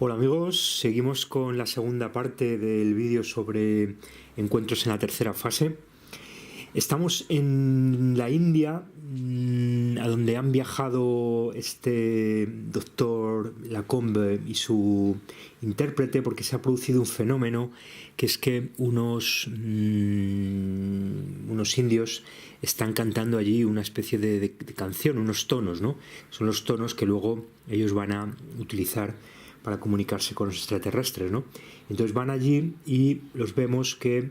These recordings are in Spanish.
Hola amigos, seguimos con la segunda parte del vídeo sobre encuentros en la tercera fase. Estamos en la India, a donde han viajado este doctor Lacombe y su intérprete, porque se ha producido un fenómeno que es que unos indios están cantando allí una especie de canción, unos tonos, ¿no? Son los tonos que luego ellos van a utilizar para comunicarse con los extraterrestres, ¿no? Entonces van allí y los vemos que,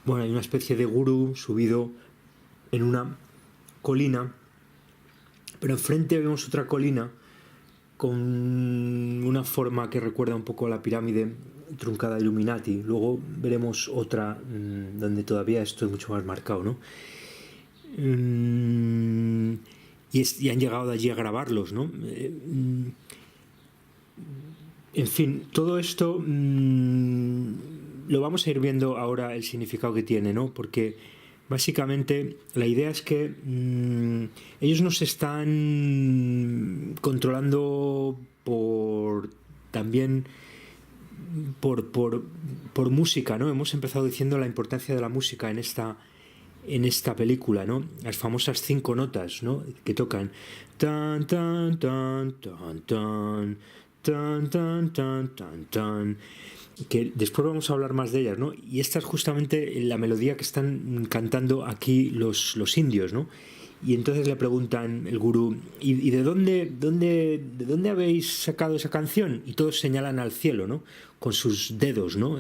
bueno, hay una especie de gurú subido en una colina, pero enfrente vemos otra colina con una forma que recuerda un poco a la pirámide truncada Illuminati. Luego veremos otra donde todavía esto es mucho más marcado, ¿no? Y han llegado de allí a grabarlos, ¿no? En fin, todo esto lo vamos a ir viendo ahora el significado que tiene, ¿no? Porque básicamente la idea es que ellos nos están controlando también por música, ¿no? Hemos empezado diciendo la importancia de la música en esta película, ¿no? Las famosas 5 notas, ¿no? Que tocan tan tan tan tan tan tan tan tan tan tan, que después vamos a hablar más de ellas, ¿no? Y esta es justamente la melodía que están cantando aquí los indios, ¿no? Y entonces le preguntan el gurú, ¿y de dónde habéis sacado esa canción? Y todos señalan al cielo, ¿no? Con sus dedos, ¿no?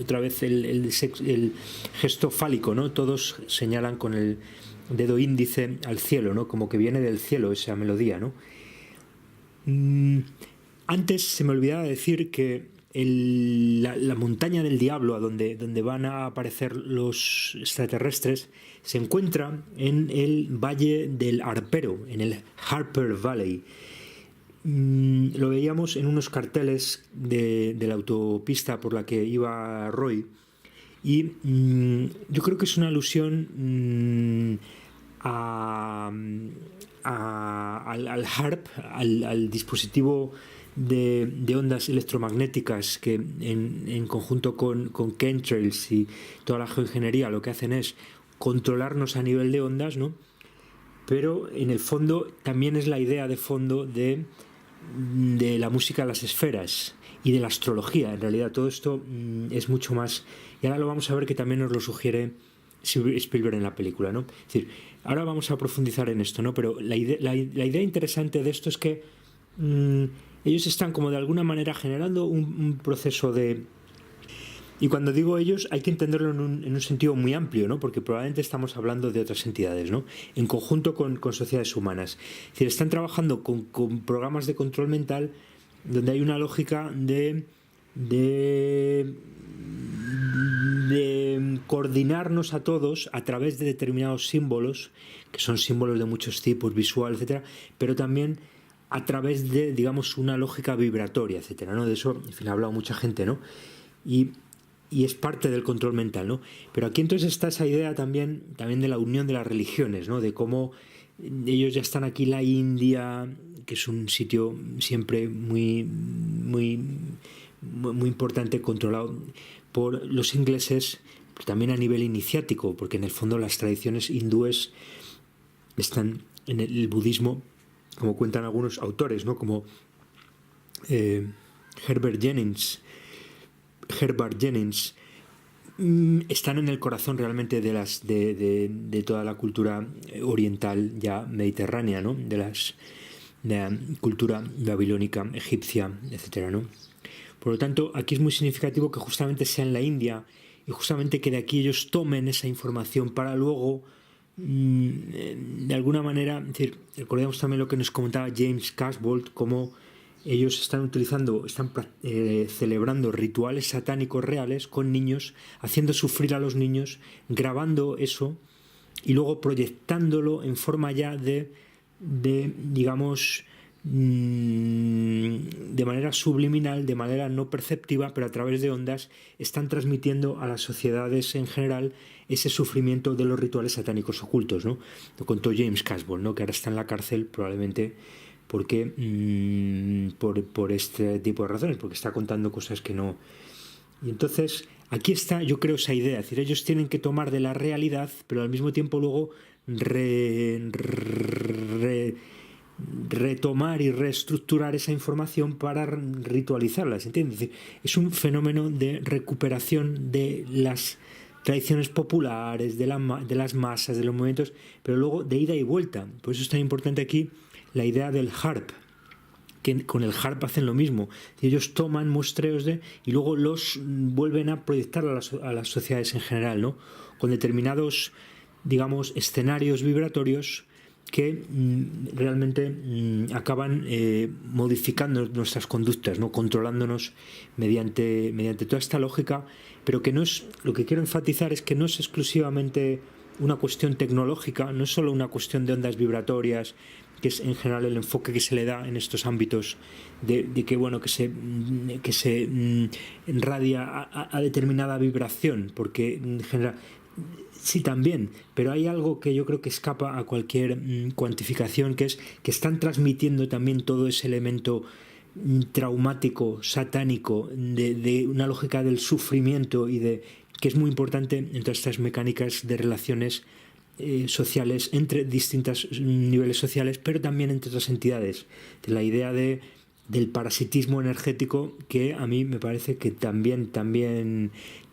Otra vez el gesto fálico, ¿no? Todos señalan con el dedo índice al cielo, ¿no? Como que viene del cielo esa melodía, ¿no? Antes se me olvidaba decir que la montaña del diablo, a donde van a aparecer los extraterrestres, se encuentra en el Valle del Arpero, en el Harper Valley. Lo veíamos en unos carteles de la autopista por la que iba Roy, y yo creo que es una alusión al HARP, al dispositivo de ondas electromagnéticas que en conjunto con chemtrails y toda la geoingeniería lo que hacen es controlarnos a nivel de ondas, ¿no? Pero en el fondo también es la idea de fondo de la música de las esferas y de la astrología. En realidad todo esto es mucho más, y ahora lo vamos a ver, que también nos lo sugiere Spielberg en la película, ¿no? Es decir, ahora vamos a profundizar en esto, ¿no? Pero la idea interesante de esto es que ellos están como de alguna manera generando un proceso de... Y cuando digo ellos hay que entenderlo en un sentido muy amplio, ¿no? Porque probablemente estamos hablando de otras entidades, ¿no? En conjunto con sociedades humanas. Es decir, están trabajando con programas de control mental donde hay una lógica de coordinarnos a todos a través de determinados símbolos, que son símbolos de muchos tipos, visual, etcétera, pero también a través de, digamos, una lógica vibratoria, etcétera, ¿no? De eso, en fin, ha hablado mucha gente, ¿no? Y es parte del control mental, ¿no? Pero aquí entonces está esa idea también de la unión de las religiones, ¿no? De cómo ellos ya están aquí, la India, que es un sitio siempre muy importante, controlado por los ingleses, pero también a nivel iniciático, porque en el fondo las tradiciones hindúes están en el budismo, como cuentan algunos autores, ¿no? Como Herbert Jennings, están en el corazón realmente de toda la cultura oriental ya mediterránea, ¿no? De la cultura babilónica, egipcia, etcétera, ¿no? Por lo tanto, aquí es muy significativo que justamente sea en la India y justamente que de aquí ellos tomen esa información para luego, de alguna manera, es decir, recordemos también lo que nos comentaba James Casbolt, cómo ellos están celebrando rituales satánicos reales con niños, haciendo sufrir a los niños, grabando eso y luego proyectándolo en forma ya de digamos, de manera subliminal, de manera no perceptiva, pero a través de ondas, están transmitiendo a las sociedades en general ese sufrimiento de los rituales satánicos ocultos, ¿no? Lo contó James Casbolt, ¿no? Que ahora está en la cárcel, probablemente porque por este tipo de razones, porque está contando cosas que no. Y entonces aquí está, yo creo, esa idea, es decir, ellos tienen que tomar de la realidad, pero al mismo tiempo luego retomar y reestructurar esa información para ritualizarla, ¿se entiende? Es decir, es un fenómeno de recuperación de las tradiciones populares, de las masas, de los movimientos, pero luego de ida y vuelta. Por eso es tan importante aquí la idea del harp, que con el harp hacen lo mismo. Ellos toman muestreos y luego los vuelven a proyectar a las sociedades en general, ¿no? Con determinados, digamos, escenarios vibratorios que realmente acaban modificando nuestras conductas, ¿no? Controlándonos mediante toda esta lógica, pero que no es, lo que quiero enfatizar es que no es exclusivamente una cuestión tecnológica, no es solo una cuestión de ondas vibratorias, que es en general el enfoque que se le da en estos ámbitos de que bueno, que se radia a determinada vibración, porque en general sí también, pero hay algo que yo creo que escapa a cualquier cuantificación, que es que están transmitiendo también todo ese elemento traumático, satánico, de una lógica del sufrimiento y que es muy importante en todas estas mecánicas de relaciones sociales entre distintos niveles sociales, pero también entre otras entidades. La idea del parasitismo energético, que a mí me parece que también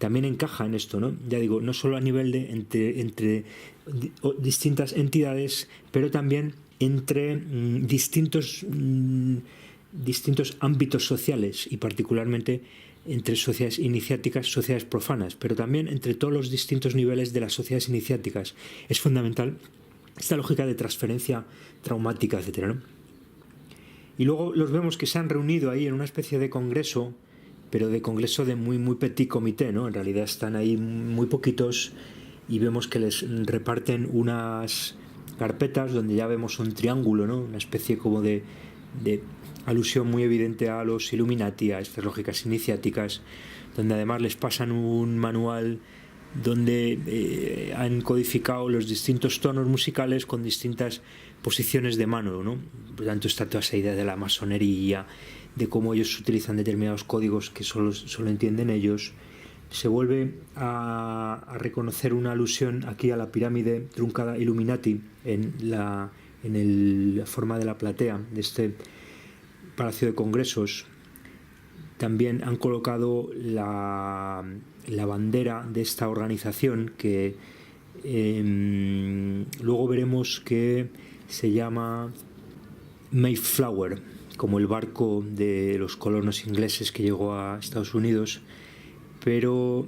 encaja en esto, ¿no? Ya digo, no solo a nivel de entre distintas entidades, pero también entre distintos ámbitos sociales, y particularmente entre sociedades iniciáticas, sociedades profanas, pero también entre todos los distintos niveles de las sociedades iniciáticas. Es fundamental esta lógica de transferencia traumática, etcétera, ¿no? Y luego los vemos que se han reunido ahí en una especie de congreso, pero de congreso de muy, muy petit comité, ¿no? En realidad están ahí muy poquitos y vemos que les reparten unas carpetas donde ya vemos un triángulo, ¿no? Una especie como de alusión muy evidente a los Illuminati, a estas lógicas iniciáticas, donde además les pasan un manual donde han codificado los distintos tonos musicales con distintas posiciones de mano, ¿no? Por tanto está toda esa idea de la masonería, de cómo ellos utilizan determinados códigos que solo entienden ellos. Se vuelve a reconocer una alusión aquí a la pirámide truncada Illuminati en la forma de la platea de este Palacio de Congresos. También han colocado la bandera de esta organización, que luego veremos que se llama Mayflower, como el barco de los colonos ingleses que llegó a Estados Unidos, pero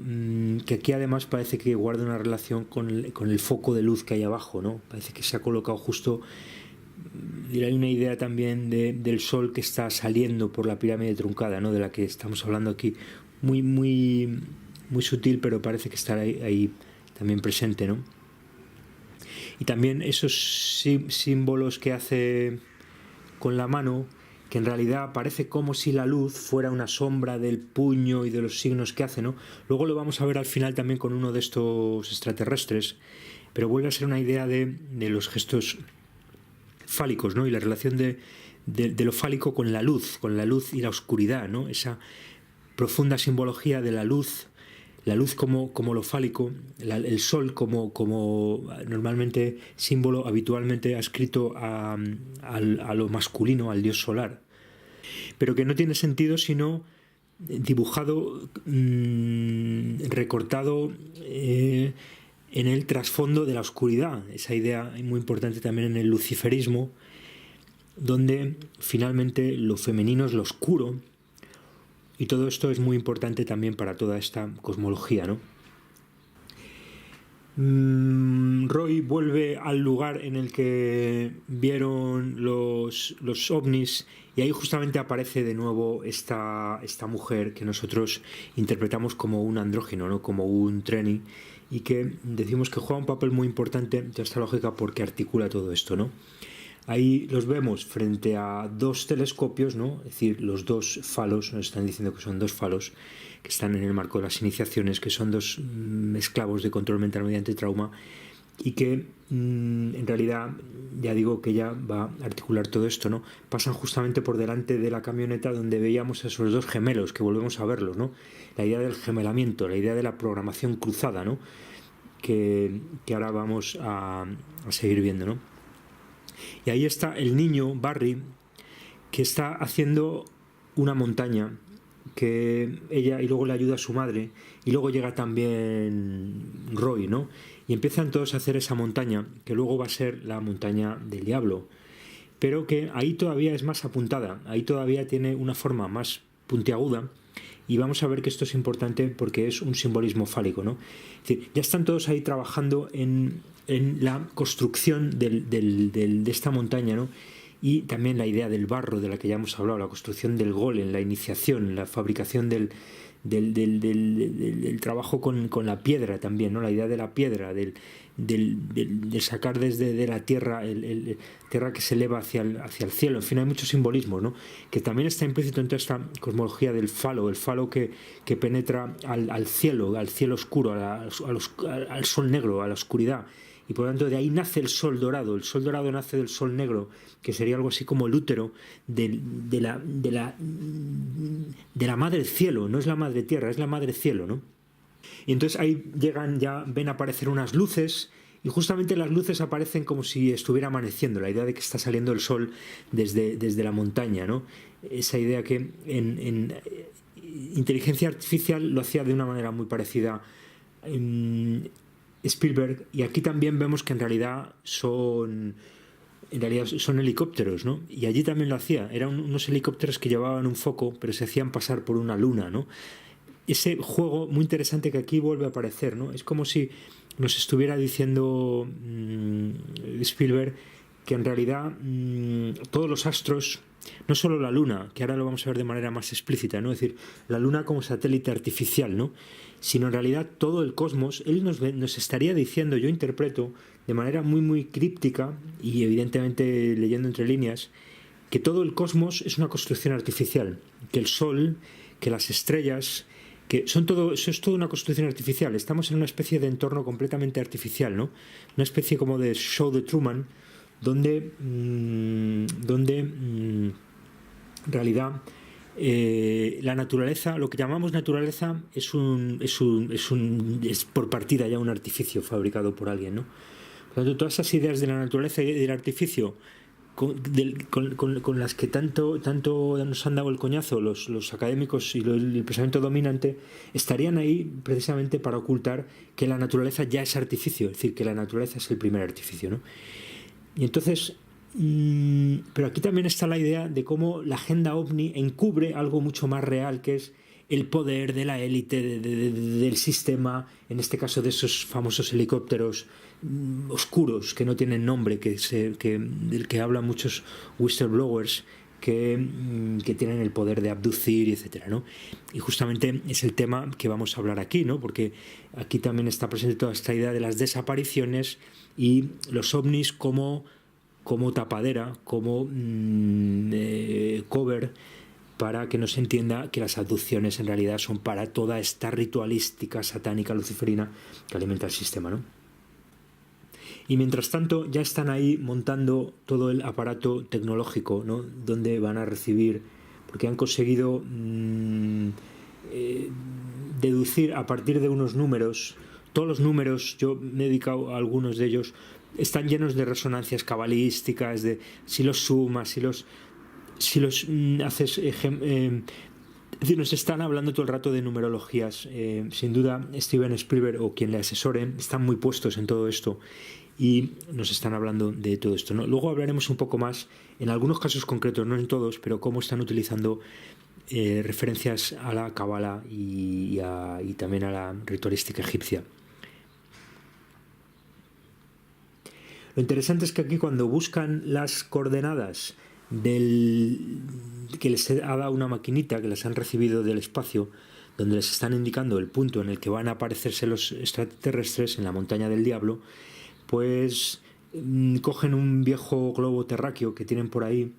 que aquí además parece que guarda una relación con el foco de luz que hay abajo, ¿no? Parece que se ha colocado justo. Hay una idea también del sol que está saliendo por la pirámide truncada, ¿no? De la que estamos hablando aquí, muy, muy, muy sutil, pero parece que está ahí también presente, ¿no? Y también esos símbolos que hace con la mano, que en realidad parece como si la luz fuera una sombra del puño y de los signos que hace, ¿no? Luego lo vamos a ver al final también con uno de estos extraterrestres, pero vuelve a ser una idea de los gestos fálicos, ¿no? Y la relación de lo fálico con la luz y la oscuridad, ¿no? Esa profunda simbología de la luz como lo fálico, el sol como normalmente símbolo habitualmente adscrito a lo masculino, al dios solar, pero que no tiene sentido sino dibujado, recortado en el trasfondo de la oscuridad. Esa idea es muy importante también en el luciferismo, donde finalmente lo femenino es lo oscuro, y todo esto es muy importante también para toda esta cosmología, ¿no? Roy vuelve al lugar en el que vieron los ovnis, y ahí justamente aparece de nuevo esta mujer que nosotros interpretamos como un andrógino, ¿no? Como un tranny, y que decimos que juega un papel muy importante en toda esta lógica porque articula todo esto, ¿no? Ahí los vemos frente a dos telescopios, ¿no? Es decir, los dos falos, nos están diciendo que son dos falos que están en el marco de las iniciaciones, que son dos esclavos de control mental mediante trauma, y que en realidad ya digo que ella va a articular todo esto, ¿no? Pasan justamente por delante de la camioneta donde veíamos a esos dos gemelos, que volvemos a verlos, ¿no? La idea del gemelamiento, la idea de la programación cruzada, ¿no? Que ahora vamos a seguir viendo, ¿no? Y ahí está el niño, Barry, que está haciendo una montaña, que ella, y luego le ayuda a su madre, y luego llega también Roy, ¿no? Y empiezan todos a hacer esa montaña, que luego va a ser la montaña del diablo, pero que ahí todavía es más apuntada, ahí todavía tiene una forma más puntiaguda, y vamos a ver que esto es importante porque es un simbolismo fálico, ¿no? Es decir, ya están todos ahí trabajando en la construcción de esta montaña, ¿no? Y también la idea del barro, de la que ya hemos hablado, la construcción del golem, la iniciación, la fabricación del trabajo con la piedra también, ¿no? La idea de la piedra, de sacar desde de la tierra, tierra que se eleva hacia el cielo. En fin, hay muchos simbolismos, ¿no? Que también está implícito en toda esta cosmología del falo, el falo que penetra al cielo oscuro, al sol negro, a la oscuridad. Y por lo tanto de ahí nace el sol dorado nace del sol negro, que sería algo así como el útero de la madre cielo, no es la madre tierra, es la madre cielo, ¿no? Y entonces ahí llegan, ya ven aparecer unas luces, y justamente las luces aparecen como si estuviera amaneciendo, la idea de que está saliendo el sol desde la montaña, ¿no? Esa idea que en inteligencia artificial lo hacía de una manera muy parecida Spielberg, y aquí también vemos que en realidad son helicópteros, ¿no? Y allí también lo hacía, eran unos helicópteros que llevaban un foco, pero se hacían pasar por una luna, ¿no? Ese juego muy interesante que aquí vuelve a aparecer, ¿no? Es como si nos estuviera diciendo Spielberg que en realidad todos los astros, no solo la luna, que ahora lo vamos a ver de manera más explícita, ¿no? Es decir, la luna como satélite artificial, ¿no? Sino en realidad todo el cosmos, él nos estaría diciendo, yo interpreto de manera muy muy críptica y evidentemente leyendo entre líneas, que todo el cosmos es una construcción artificial, que el sol, que las estrellas, que eso es todo una construcción artificial. Estamos en una especie de entorno completamente artificial, ¿no? Una especie como de show de Truman, donde en realidad la naturaleza, lo que llamamos naturaleza, es por partida ya un artificio fabricado por alguien, ¿no? Por lo tanto, todas esas ideas de la naturaleza y del artificio con las que tanto nos han dado el coñazo los académicos y el pensamiento dominante, estarían ahí precisamente para ocultar que la naturaleza ya es artificio, es decir, que la naturaleza es el primer artificio, ¿no? Y entonces, pero aquí también está la idea de cómo la agenda ovni encubre algo mucho más real, que es el poder de la élite del sistema, en este caso de esos famosos helicópteros oscuros que no tienen nombre, del que hablan muchos whistleblowers, que tienen el poder de abducir, etcétera, ¿no? Y justamente es el tema que vamos a hablar aquí, ¿no? Porque aquí también está presente toda esta idea de las desapariciones y los ovnis como tapadera, como cover, para que no se entienda que las abducciones en realidad son para toda esta ritualística satánica luciferina que alimenta el sistema, ¿no? Y mientras tanto ya están ahí montando todo el aparato tecnológico, ¿no? Donde van a recibir, porque han conseguido deducir a partir de unos números. Todos los números, yo me he dedicado a algunos de ellos, están llenos de resonancias cabalísticas, de si los sumas, si los haces es decir, nos están hablando todo el rato de numerologías. Sin duda Steven Spielberg o quien le asesore están muy puestos en todo esto y nos están hablando de todo esto, ¿no? Luego hablaremos un poco más en algunos casos concretos, no en todos, pero cómo están utilizando referencias a la cábala y también a la ritualística egipcia. Lo interesante es que aquí, cuando buscan las coordenadas que les ha dado una maquinita, que las han recibido del espacio, donde les están indicando el punto en el que van a aparecerse los extraterrestres en la montaña del diablo, pues cogen un viejo globo terráqueo que tienen por ahí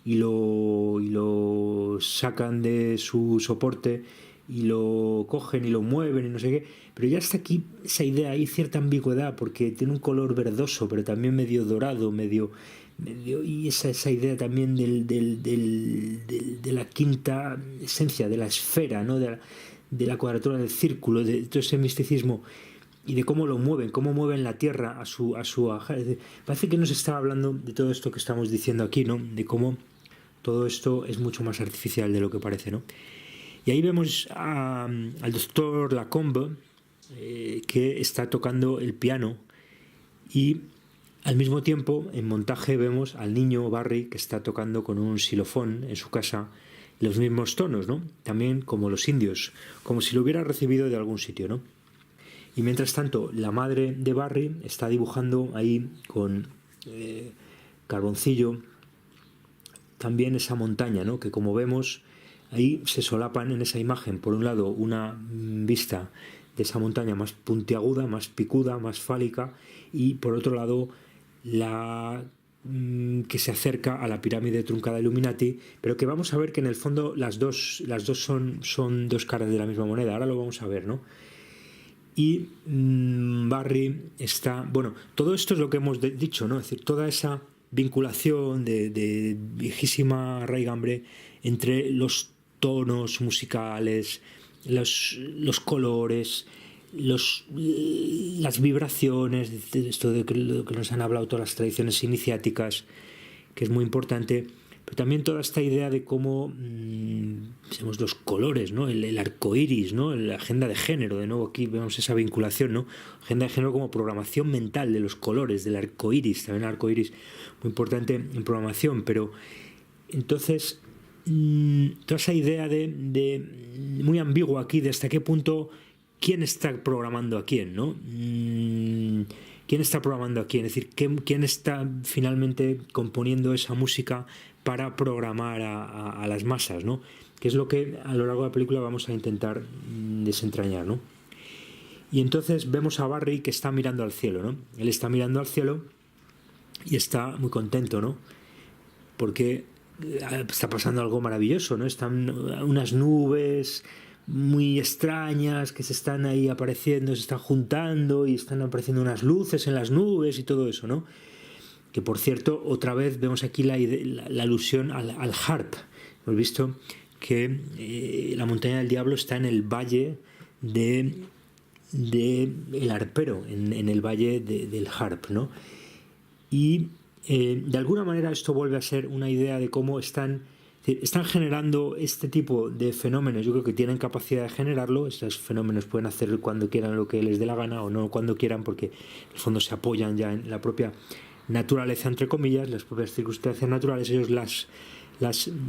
y lo sacan de su soporte y lo cogen y lo mueven y no sé qué, pero ya está aquí esa idea, hay cierta ambigüedad porque tiene un color verdoso, pero también medio dorado, medio y esa idea también de la quinta esencia, de la esfera, ¿no? De la cuadratura del círculo, de todo ese misticismo y de cómo lo mueven, cómo mueven la Tierra parece que nos está hablando de todo esto que estamos diciendo aquí, ¿no? De cómo todo esto es mucho más artificial de lo que parece, ¿no? Y ahí vemos al doctor Lacombe que está tocando el piano y al mismo tiempo en montaje vemos al niño Barry que está tocando con un xilofón en su casa los mismos tonos, ¿no? También como los indios, como si lo hubiera recibido de algún sitio, ¿no? Y mientras tanto la madre de Barry está dibujando ahí con carboncillo también esa montaña, ¿no? Que como vemos ahí se solapan en esa imagen, por un lado una vista de esa montaña más puntiaguda, más picuda, más fálica, y por otro lado la que se acerca a la pirámide truncada Illuminati, pero que vamos a ver que en el fondo las dos son dos caras de la misma moneda. Ahora lo vamos a ver, ¿no? Y Barry está... Bueno, todo esto es lo que hemos dicho, ¿no? Es decir, toda esa vinculación de viejísima raigambre entre los tonos musicales, los colores, las vibraciones, esto de lo que nos han hablado todas las tradiciones iniciáticas, que es muy importante, pero también toda esta idea de cómo digamos, los colores, ¿no? El arco iris, ¿no? La agenda de género, de nuevo aquí vemos esa vinculación, ¿no? Agenda de género como programación mental de los colores, del arco iris, también el arco iris muy importante en programación, pero entonces toda esa idea de muy ambigua aquí de hasta qué punto quién está programando a quién, ¿no? ¿Quién está programando a quién? Es decir, ¿quién está finalmente componiendo esa música para programar a las masas, ¿no? Que es lo que a lo largo de la película vamos a intentar desentrañar, ¿no? Y entonces vemos a Barry que está mirando al cielo, ¿no? Él está mirando al cielo y está muy contento, ¿no? Porque está pasando algo maravilloso, ¿no? Están unas nubes muy extrañas que se están ahí apareciendo, se están juntando y están apareciendo unas luces en las nubes y todo eso, ¿no? Que por cierto, otra vez vemos aquí la alusión al harp. Hemos visto que la montaña del diablo está en el valle de el arpero, en el valle del harp, ¿no? Y de alguna manera esto vuelve a ser una idea de cómo están generando este tipo de fenómenos. Yo creo que tienen capacidad de generarlo. Estos fenómenos pueden hacer cuando quieran lo que les dé la gana o no cuando quieran, porque en el fondo se apoyan ya en la propia naturaleza, entre comillas, las propias circunstancias naturales. Ellos las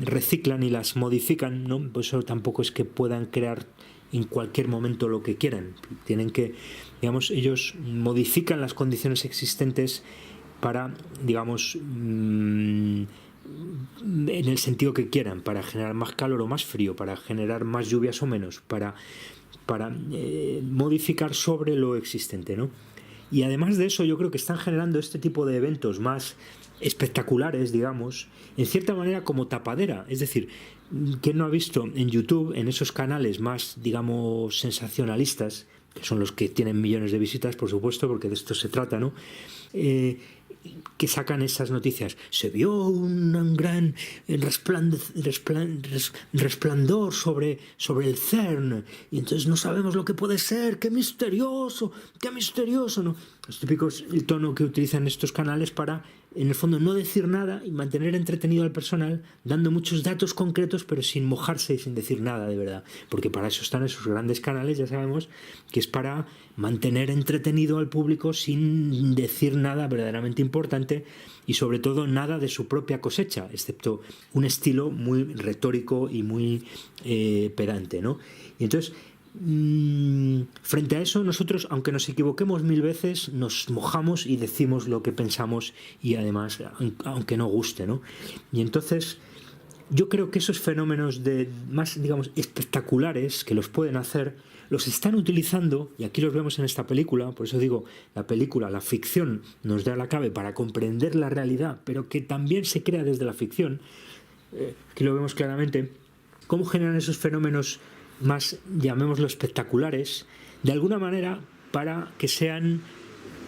reciclan y las modifican, ¿no? Pues eso tampoco es que puedan crear en cualquier momento lo que quieran. Tienen que, digamos, ellos modifican las condiciones existentes para, digamos, en el sentido que quieran, para generar más calor o más frío, para generar más lluvias o menos, para modificar sobre lo existente, ¿no? Y además de eso yo creo que están generando este tipo de eventos más espectaculares, digamos, en cierta manera como tapadera. Es decir, ¿quién no ha visto en YouTube, en esos canales más, digamos, sensacionalistas, que son los que tienen millones de visitas, por supuesto, porque de esto se trata, ¿no? Que sacan esas noticias. Se vio un gran resplandor sobre el CERN y entonces no sabemos lo que puede ser. ¡Qué misterioso! ¿No? Los típicos, el tono que utilizan estos canales para, en el fondo, no decir nada y mantener entretenido al personal, dando muchos datos concretos, pero sin mojarse y sin decir nada de verdad. Porque para eso están esos grandes canales, ya sabemos, que es para mantener entretenido al público sin decir nada verdaderamente importante y sobre todo nada de su propia cosecha, excepto un estilo muy retórico y muy pedante, ¿no? Y entonces, frente a eso, nosotros, aunque nos equivoquemos 1000 veces, nos mojamos y decimos lo que pensamos y además, aunque no guste, ¿no? Y entonces yo creo que esos fenómenos más, digamos, espectaculares que los pueden hacer, los están utilizando, y aquí los vemos en esta película. Por eso digo, la película, la ficción nos da la clave para comprender la realidad, pero que también se crea desde la ficción. Aquí lo vemos claramente, cómo generan esos fenómenos más, llamémoslo, espectaculares, de alguna manera para que sean,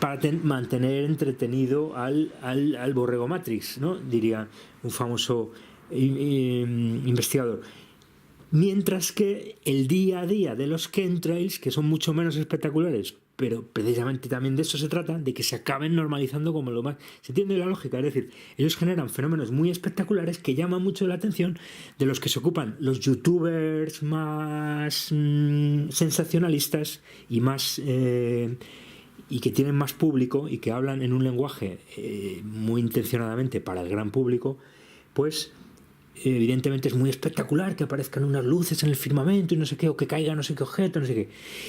para mantener entretenido al borrego Matrix, ¿no? Diría un famoso investigador. Mientras que el día a día de los chemtrails, que son mucho menos espectaculares, pero precisamente también de eso se trata, de que se acaben normalizando como lo más... ¿Se entiende la lógica? Es decir, ellos generan fenómenos muy espectaculares que llaman mucho la atención de los que se ocupan los youtubers más sensacionalistas y más... y que tienen más público y que hablan en un lenguaje muy intencionadamente para el gran público, pues evidentemente es muy espectacular que aparezcan unas luces en el firmamento y no sé qué, o que caiga no sé qué objeto, no sé qué.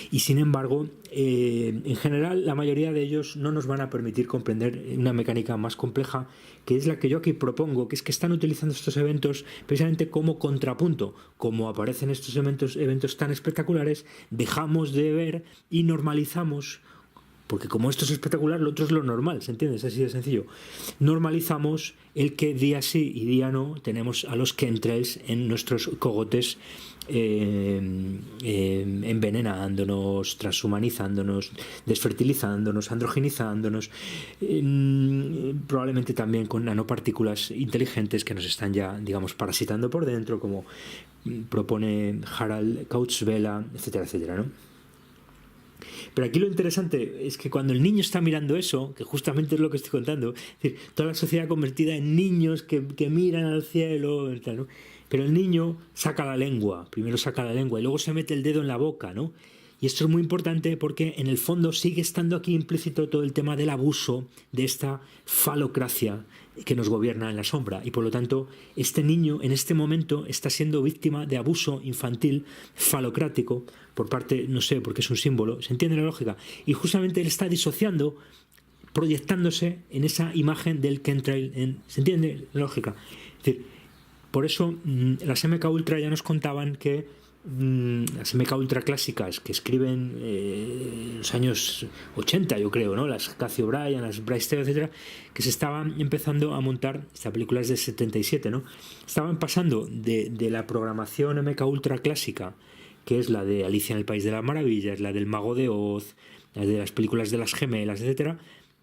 Y sin embargo, en general, la mayoría de ellos no nos van a permitir comprender una mecánica más compleja, que es la que yo aquí propongo, que es que están utilizando estos eventos precisamente como contrapunto. Como aparecen estos eventos tan espectaculares, dejamos de ver y normalizamos, porque como esto es espectacular, lo otro es lo normal, ¿se entiende? Es así de sencillo. Normalizamos el que día sí y día no tenemos a los chemtrails en nuestros cogotes, envenenándonos, transhumanizándonos, desfertilizándonos, androgenizándonos, probablemente también con nanopartículas inteligentes que nos están ya, digamos, parasitando por dentro, como propone Harald Kautz-Vela, etcétera, etcétera, ¿no? Pero aquí lo interesante es que cuando el niño está mirando eso, que justamente es lo que estoy contando, es decir, toda la sociedad convertida en niños que miran al cielo, tal, ¿no? Pero el niño saca la lengua, primero saca la lengua y luego se mete el dedo en la boca, ¿no? Y esto es muy importante porque en el fondo sigue estando aquí implícito todo el tema del abuso de esta falocracia que nos gobierna en la sombra, y por lo tanto este niño en este momento está siendo víctima de abuso infantil falocrático por parte, no sé, porque es un símbolo, ¿se entiende la lógica? Y justamente él está disociando, proyectándose en esa imagen del chemtrail, ¿se entiende la lógica? Es decir, por eso las MK Ultra ya nos contaban que las MK Ultra clásicas que escriben en los años 80, yo creo, ¿no? Las Cathy O'Brien, las Bryce Taylor, etcétera, que se estaban empezando a montar, esta película es de 77, ¿no? Estaban pasando de la programación MK Ultra clásica, que es la de Alicia en el País de las Maravillas, la del Mago de Oz, la de las películas de las gemelas, etcétera,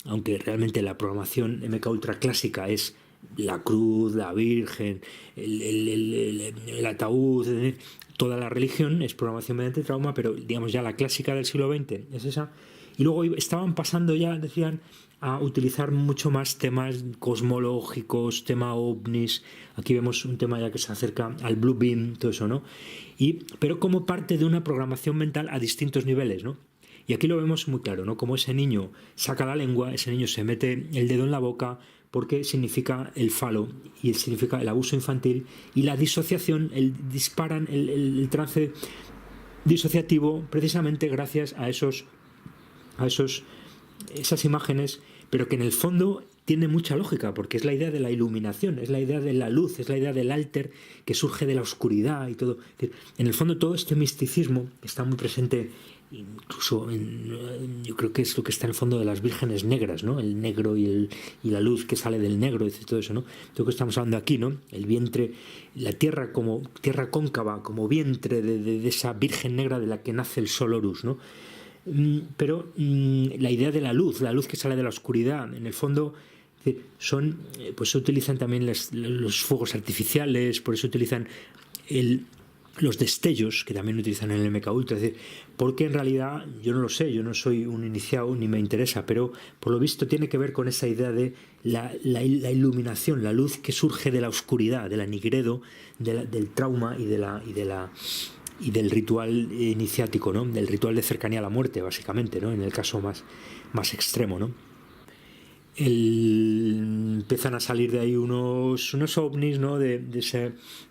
aunque realmente la programación MK Ultra clásica es la cruz, la Virgen, el ataúd, toda la religión es programación mediante trauma, pero digamos ya la clásica del siglo XX es esa. Y luego estaban pasando ya, decían, a utilizar mucho más temas cosmológicos, tema ovnis. Aquí vemos un tema ya que se acerca al Blue Beam, todo eso, ¿no? Pero como parte de una programación mental a distintos niveles, ¿no? Y aquí lo vemos muy claro, ¿no? Como ese niño saca la lengua, ese niño se mete el dedo en la boca, porque significa el falo y significa el abuso infantil, y la disociación, disparan el trance disociativo precisamente gracias a esas imágenes, pero que en el fondo tiene mucha lógica, porque es la idea de la iluminación, es la idea de la luz, es la idea del alter que surge de la oscuridad y todo. En el fondo todo este misticismo está muy presente, incluso yo creo que es lo que está en el fondo de las vírgenes negras, ¿no? El negro y la luz que sale del negro y todo eso, ¿no? Todo lo que estamos hablando aquí, ¿no? El vientre, la tierra como tierra cóncava, como vientre de esa virgen negra de la que nace el sol Horus, ¿no? Pero la idea de la luz que sale de la oscuridad, en el fondo son, pues se utilizan también los fuegos artificiales, por eso utilizan los destellos, que también utilizan en el MK Ultra, es decir, porque en realidad yo no lo sé, yo no soy un iniciado ni me interesa, pero por lo visto tiene que ver con esa idea de la iluminación, la luz que surge de la oscuridad, del anigredo, del trauma y del ritual iniciático, ¿no? Del ritual de cercanía a la muerte, básicamente, ¿no? En el caso más extremo, ¿no? Empiezan a salir de ahí unos ovnis, ¿no? de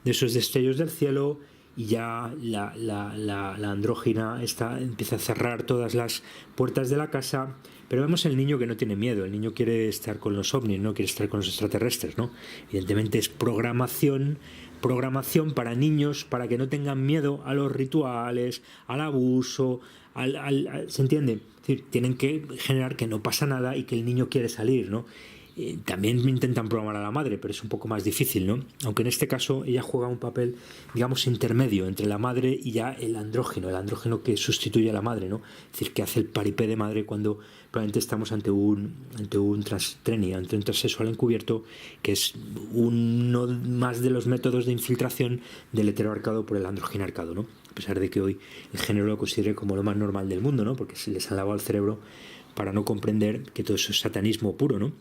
esos destellos del cielo, y ya la andrógina empieza a cerrar todas las puertas de la casa. Pero vemos el niño que no tiene miedo, el niño quiere estar con los ovnis, no quiere estar con los extraterrestres, ¿no? Evidentemente es programación para niños, para que no tengan miedo a los rituales, al abuso, ¿se entiende? Es decir, tienen que generar que no pasa nada y que el niño quiere salir, ¿no? También intentan programar a la madre, pero es un poco más difícil, ¿no? Aunque en este caso ella juega un papel, digamos, intermedio entre la madre y ya el andrógeno que sustituye a la madre, ¿no? Es decir, que hace el paripé de madre cuando probablemente estamos ante un transtreni, ante un transexual encubierto, que es uno más de los métodos de infiltración del heteroarcado por el androginarcado, ¿no? A pesar de que hoy el género lo considere como lo más normal del mundo, ¿no? Porque se les ha lavado el cerebro para no comprender que todo eso es satanismo puro, ¿no?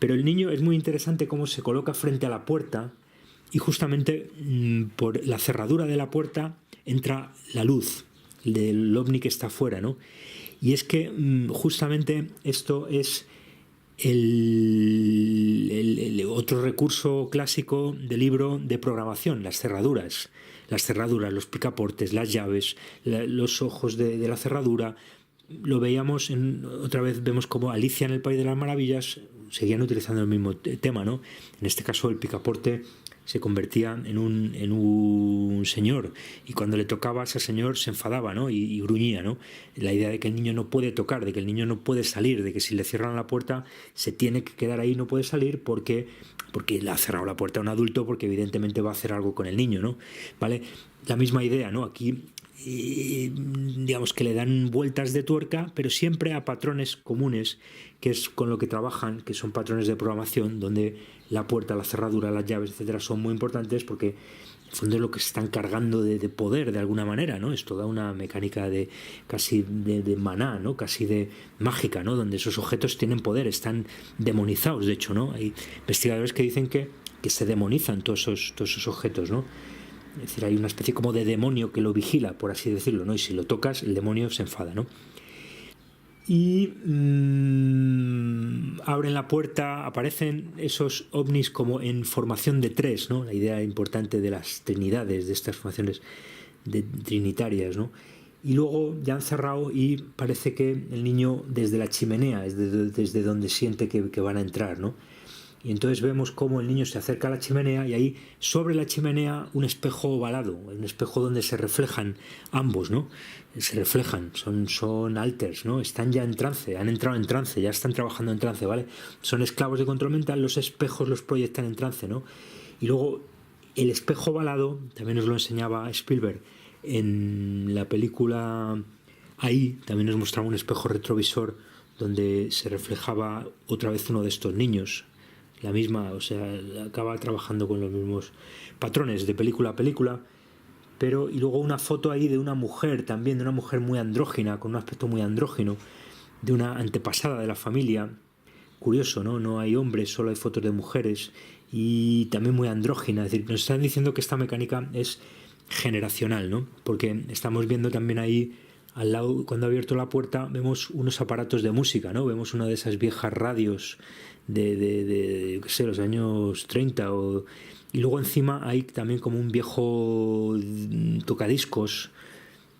Pero el niño es muy interesante cómo se coloca frente a la puerta y justamente por la cerradura de la puerta entra la luz del ovni que está afuera, ¿no? Y es que justamente esto es el otro recurso clásico del libro de programación, las cerraduras, los picaportes, las llaves, los ojos de la cerradura. Lo veíamos, otra vez vemos como Alicia en el País de las Maravillas seguían utilizando el mismo tema, ¿no? En este caso el picaporte se convertía en un señor, y cuando le tocaba a ese señor se enfadaba, ¿no? Y gruñía, ¿no? La idea de que el niño no puede tocar, de que el niño no puede salir, de que si le cierran la puerta se tiene que quedar ahí, no puede salir porque le ha cerrado la puerta a un adulto, porque evidentemente va a hacer algo con el niño, ¿no? ¿Vale? La misma idea, ¿no? Aquí digamos que le dan vueltas de tuerca, pero siempre a patrones comunes, que es con lo que trabajan, que son patrones de programación, donde la puerta, la cerradura, las llaves, etcétera, son muy importantes, porque en el fondo es lo que se están cargando de poder de alguna manera, ¿no? Es toda una mecánica casi de maná, ¿no? Casi de mágica, ¿no? Donde esos objetos tienen poder, están demonizados, de hecho, ¿no? Hay investigadores que dicen que se demonizan todos esos objetos, ¿no? Es decir, hay una especie como de demonio que lo vigila, por así decirlo, ¿no? Y si lo tocas, el demonio se enfada, ¿no? Y abren la puerta, aparecen esos ovnis como en formación de tres, ¿no? La idea importante de las trinidades, de estas formaciones trinitarias, ¿no? Y luego ya han cerrado y parece que el niño desde la chimenea es desde donde siente que van a entrar, ¿no? Y entonces vemos cómo el niño se acerca a la chimenea, y ahí sobre la chimenea un espejo ovalado, un espejo donde se reflejan ambos, ¿no? Se reflejan, son alters, ¿no? Están ya en trance, han entrado en trance, ya están trabajando en trance, ¿vale? Son esclavos de control mental, los espejos los proyectan en trance, ¿no? Y luego el espejo ovalado, también nos lo enseñaba Spielberg en la película Ahí, también nos mostraba un espejo retrovisor donde se reflejaba otra vez uno de estos niños. La misma, o sea, acaba trabajando con los mismos patrones de película a película, pero y luego una foto ahí de una mujer también, de una mujer muy andrógina, con un aspecto muy andrógino, de una antepasada de la familia. Curioso, ¿no? No hay hombres, solo hay fotos de mujeres, y también muy andrógina. Es decir, nos están diciendo que esta mecánica es generacional, ¿no? Porque estamos viendo también ahí al lado, cuando ha abierto la puerta, vemos unos aparatos de música, ¿no? Vemos una de esas viejas radios de qué sé, los años 30 y luego encima hay también como un viejo tocadiscos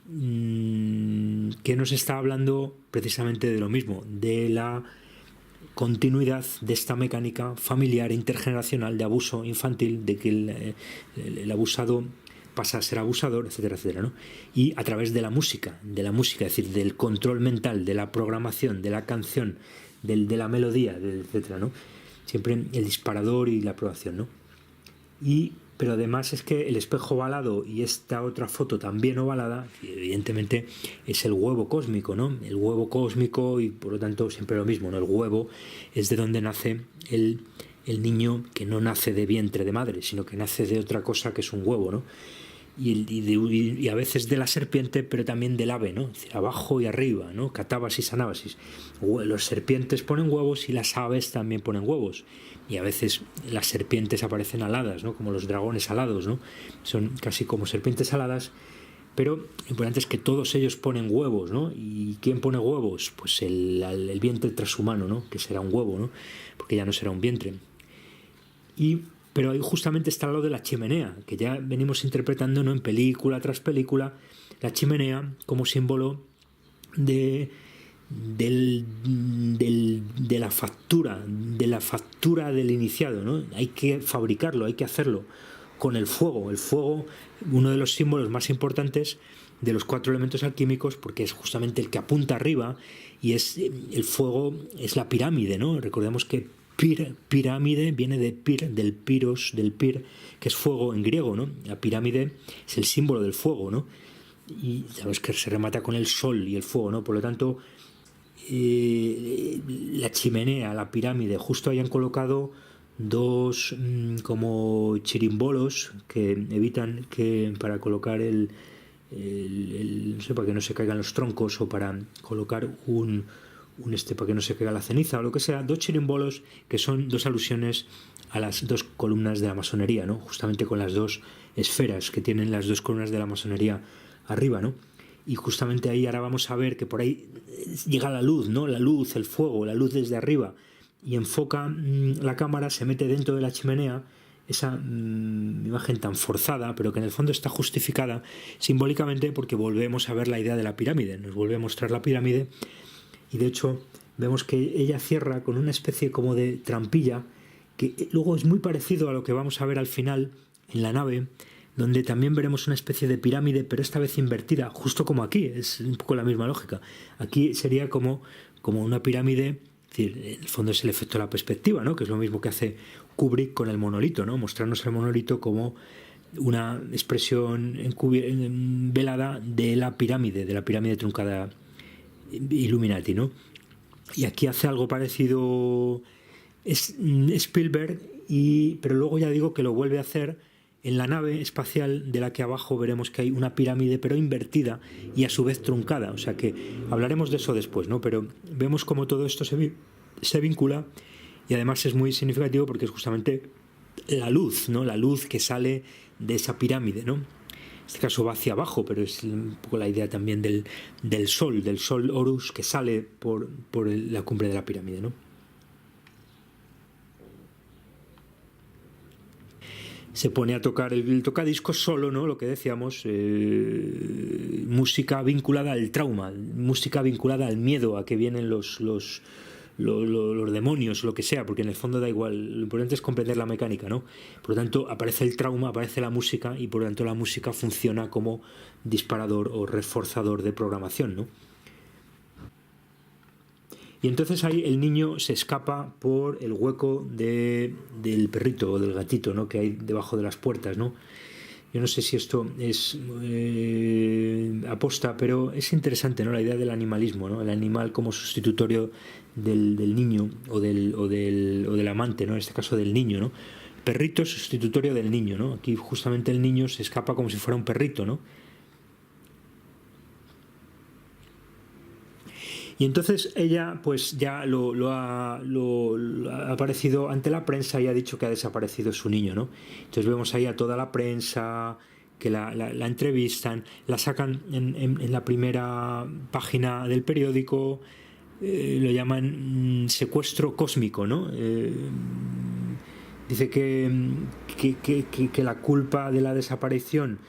que nos está hablando precisamente de lo mismo, de la continuidad de esta mecánica familiar intergeneracional de abuso infantil, de que el abusado pasa a ser abusador, etcétera, etcétera, ¿no? Y a través de la música, es decir, del control mental, de la programación, de la canción, de la melodía, etcétera, ¿no? Siempre el disparador y la aprobación, ¿no? Pero además es que el espejo ovalado y esta otra foto también ovalada, evidentemente es el huevo cósmico, ¿no? El huevo cósmico, y por lo tanto siempre lo mismo, ¿no? El huevo es de donde nace el niño, que no nace de vientre de madre, sino que nace de otra cosa que es un huevo, ¿no? Y a veces de la serpiente, pero también del ave, ¿no? Es decir, abajo y arriba, ¿no? Catábasis, anábasis. Los serpientes ponen huevos y las aves también ponen huevos. Y a veces las serpientes aparecen aladas, ¿no? Como los dragones alados, ¿no? Son casi como serpientes aladas, pero lo importante es que todos ellos ponen huevos, ¿no? ¿Y quién pone huevos? Pues el vientre transhumano, ¿no? Que será un huevo, ¿no? Porque ya no será un vientre. Pero ahí justamente está al lado de la chimenea, que ya venimos interpretando, ¿no? En película tras película, la chimenea como símbolo de la factura del iniciado, ¿no? Hay que fabricarlo, hay que hacerlo con el fuego. El fuego, uno de los símbolos más importantes de los 4 elementos alquímicos, porque es justamente el que apunta arriba, y es el fuego, es la pirámide, ¿no? Recordemos que Pirámide viene de pir, del piros, del pir, que es fuego en griego, ¿no? La pirámide es el símbolo del fuego, ¿no? Y sabes que se remata con el sol y el fuego, ¿no? Por lo tanto, la chimenea, la pirámide, justo hayan colocado dos como chirimbolos que evitan que para colocar no sé, para que no se caigan los troncos o para colocar para que no se caiga la ceniza o lo que sea, dos chirimbolos que son dos alusiones a las dos columnas de la masonería, ¿no? Justamente con las dos esferas que tienen las dos columnas de la masonería arriba, ¿no? Y justamente ahí ahora vamos a ver que por ahí llega la luz, ¿no? La luz, el fuego, la luz desde arriba, y enfoca la cámara, se mete dentro de la chimenea, esa imagen tan forzada, pero que en el fondo está justificada simbólicamente porque volvemos a ver la idea de la pirámide, nos vuelve a mostrar la pirámide, y de hecho vemos que ella cierra con una especie como de trampilla, que luego es muy parecido a lo que vamos a ver al final en la nave, donde también veremos una especie de pirámide, pero esta vez invertida, justo como aquí, es un poco la misma lógica. Aquí sería como una pirámide, es decir, en el fondo es el efecto de la perspectiva, ¿no? Que es lo mismo que hace Kubrick con el monolito, ¿no? Mostrarnos el monolito como una expresión velada de la pirámide truncada Illuminati, ¿no? Y aquí hace algo parecido Spielberg, pero luego ya digo que lo vuelve a hacer en la nave espacial, de la que abajo veremos que hay una pirámide pero invertida y a su vez truncada, o sea que hablaremos de eso después, ¿no? Pero vemos cómo todo esto se vincula, y además es muy significativo porque es justamente la luz, ¿no? La luz que sale de esa pirámide, ¿no? En este caso va hacia abajo, pero es un poco la idea también del sol Horus que sale por la cumbre de la pirámide, ¿no? Se pone a tocar el tocadiscos solo, ¿no? Lo que decíamos, música vinculada al trauma, música vinculada al miedo, a que vienen los demonios, lo que sea, porque en el fondo da igual, lo importante es comprender la mecánica, ¿no? Por lo tanto, aparece el trauma, aparece la música, y por lo tanto la música funciona como disparador o reforzador de programación, ¿no? Y entonces ahí el niño se escapa por el hueco del perrito o del gatito, ¿no? Que hay debajo de las puertas, ¿no? Yo no sé si esto es aposta, pero es interesante, ¿no? La idea del animalismo, ¿no? El animal como sustitutorio del niño o del amante, ¿no? En este caso del niño, ¿no? Perrito sustitutorio del niño, ¿no? Aquí justamente el niño se escapa como si fuera un perrito, ¿no? Y entonces ella pues ya ha aparecido ante la prensa y ha dicho que ha desaparecido su niño, ¿no? Entonces vemos ahí a toda la prensa que la entrevistan, la sacan en la primera página del periódico, lo llaman secuestro cósmico, ¿no? Dice que la culpa de la desaparición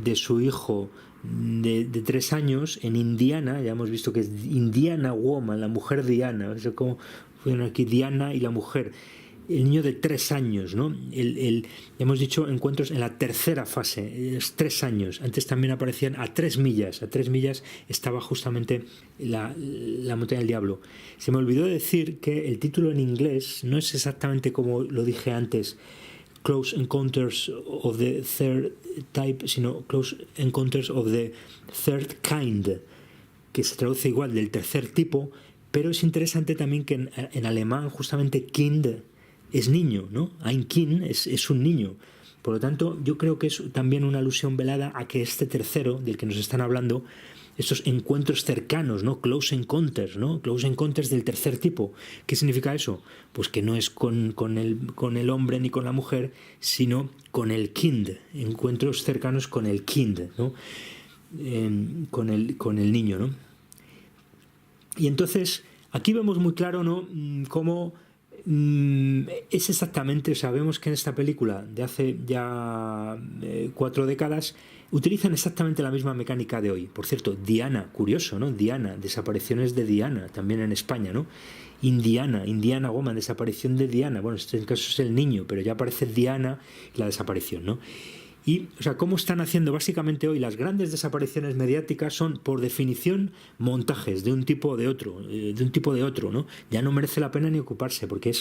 de su hijo de 3 años en Indiana, ya hemos visto que es Indiana Woman, la mujer Diana, o sea, como fueron aquí Diana y la mujer, el niño de 3 años, ¿no? Hemos dicho encuentros en la tercera fase, es 3 años, antes también aparecían a 3 millas estaba justamente la montaña del diablo. Se me olvidó decir que el título en inglés no es exactamente como lo dije antes, Close Encounters of the Third Type, sino Close Encounters of the Third Kind, que se traduce igual, del tercer tipo, pero es interesante también que en alemán justamente Kind es niño, ¿no? Ein Kind es un niño. Por lo tanto, yo creo que es también una alusión velada a que este tercero, del que nos están hablando, estos encuentros cercanos, ¿no? Close encounters, ¿no? Close encounters del tercer tipo. ¿Qué significa eso? Pues que no es con el hombre ni con la mujer, sino con el kind, encuentros cercanos con el kind, ¿no? Con el niño, ¿no? Y entonces, aquí vemos muy claro, ¿no? Cómo es exactamente, o sea, vemos que en esta película de hace ya 4 décadas utilizan exactamente la misma mecánica de hoy. Por cierto, Diana, curioso, ¿no? Diana, desapariciones de Diana, también en España, ¿no? Indiana Woman, desaparición de Diana. Bueno, este caso es el niño, pero ya aparece Diana y la desaparición, ¿no? Y, o sea, ¿cómo están haciendo básicamente hoy las grandes desapariciones mediáticas? Son, por definición, montajes de un tipo o de otro, ¿no? Ya no merece la pena ni ocuparse, porque